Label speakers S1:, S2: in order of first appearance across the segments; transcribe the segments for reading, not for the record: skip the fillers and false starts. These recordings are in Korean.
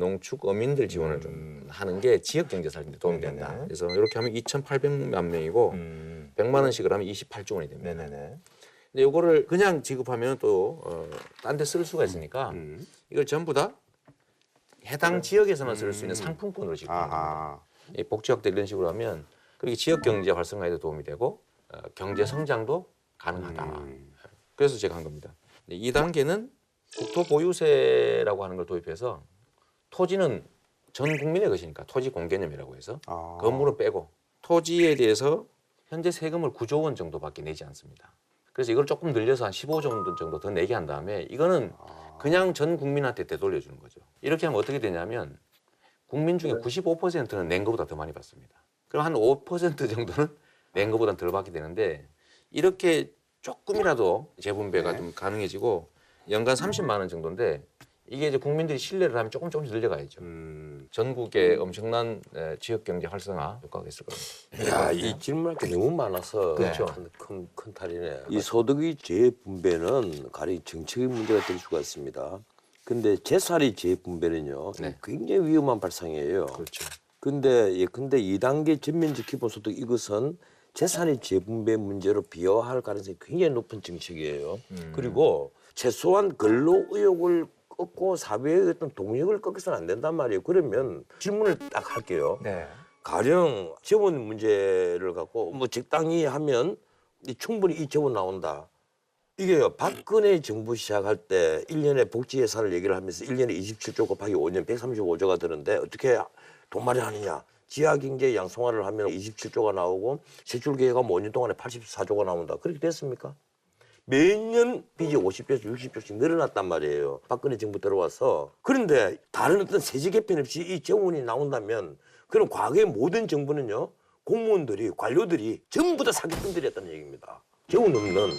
S1: 농축 어민들 지원을 좀 하는 게 지역 경제 살리는 데 도움이 된다.
S2: 네네.
S1: 그래서 이렇게 하면 2,800만 명이고 100만 원씩을 하면 28조 원이 됩니다.
S2: 네네네.
S1: 근데 이거를 그냥 지급하면 또 딴 데 쓸 수가 있으니까 이걸 전부 다 해당 지역에서만 쓸 수 있는 상품권으로 지급하는 겁니다.
S2: 아하.
S1: 이 복지 확대 이런 식으로 하면 그렇게 지역 경제 활성화에도 도움이 되고 경제 성장도 가능하다. 그래서 제가 한 겁니다. 2단계는 국토 보유세라고 하는 걸 도입해서 토지는 전 국민의 것이니까 토지 공개념이라고 해서
S2: 아.
S1: 건물은 빼고 토지에 대해서 현재 세금을 9조 원 정도밖에 내지 않습니다. 그래서 이걸 조금 늘려서 한 15조 정도 더 내게 한 다음에 이거는 그냥 전 국민한테 되돌려주는 거죠. 이렇게 하면 어떻게 되냐면 국민 중에 95%는 낸 것보다 더 많이 받습니다. 그럼 한 5% 정도는 낸 것보다 덜 받게 되는데 이렇게 조금이라도 재분배가 좀 가능해지고 연간 30만 원 정도인데 이게 이제 국민들이 신뢰를 하면 조금씩 늘려가야죠. 전국에 엄청난 지역 경제 활성화 효과가 있을 겁니다.
S3: 야, 이 질문할 게 너무 많아서
S1: 그렇죠.
S3: 큰 탈이네. 이 소득의 재분배는 가령 정책의 문제가 될 수가 있습니다. 근데 재살이 재분배는요,
S1: 네.
S3: 굉장히 위험한 발상이에요.
S1: 그렇죠.
S3: 근데 2단계 전면적 기본소득 이것은 재산의 재분배 문제로 비화할 가능성이 굉장히 높은 정책이에요. 그리고 최소한 근로 의욕을 꺾고 사회의 어떤 동력을 꺾어서는 안 된단 말이에요. 그러면 질문을 딱 할게요.
S2: 네.
S3: 가령 재원 문제를 갖고 뭐 적당히 하면 충분히 이 재원 나온다. 이게요, 박근혜 정부 시작할 때 1년에 복지 예산을 얘기를 하면서 1년에 27조 곱하기 5년 135조가 드는데 어떻게 돈 마련하느냐. 지하 경제 양성화를 하면 27조가 나오고 세출 계획하면 5년 동안에 84조가 나온다. 그렇게 됐습니까? 매년 빚이 50조씩 60조씩 늘어났단 말이에요. 박근혜 정부 들어와서. 그런데 다른 어떤 세제 개편 없이 이 재원이 나온다면 그럼 과거의 모든 정부는요. 공무원들이 관료들이 전부 다 사기꾼들이었다는 얘기입니다. 재원 없는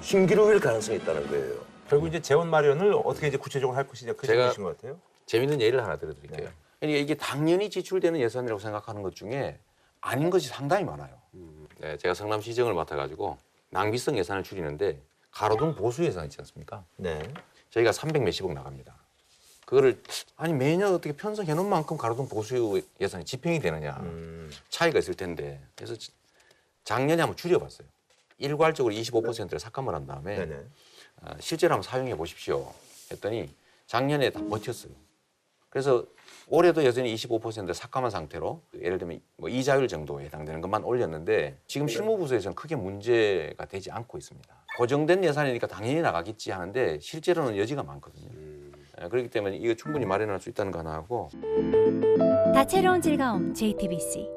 S3: 신기록일 가능성이 있다는 거예요.
S2: 결국 이제 재원 마련을 어떻게 이제 구체적으로 할 것이냐 그
S1: 제가-
S2: 질문이신 것 같아요.
S1: 재밌는 예를 하나 들어드릴게요. 그러니까 이게 당연히 지출되는 예산이라고 생각하는 것 중에 아닌 것이 상당히 많아요. 네, 제가 성남시정을 맡아가지고 낭비성 예산을 줄이는데 가로등 보수 예산 있지 않습니까?
S2: 네.
S1: 저희가 300 몇십억 나갑니다. 그거를 아니 매년 어떻게 편성해 놓은 만큼 가로등 보수 예산이 집행이 되느냐 차이가 있을 텐데 그래서 작년에 한번 줄여봤어요. 일괄적으로 25%를 삭감을 한 다음에
S2: 네네.
S1: 실제로 한번 사용해 보십시오 했더니 작년에 다 버텼어요. 그래서 올해도 여전히 25% 삭감한 상태로 예를 들면 뭐 이자율 정도에 해당되는 것만 올렸는데 지금 실무부서에서는 크게 문제가 되지 않고 있습니다. 고정된 예산이니까 당연히 나가겠지 하는데 실제로는 여지가 많거든요. 그렇기 때문에 이거 충분히 마련할 수 있다는 거 하나 하고
S4: 다채로운 즐거움 JTBC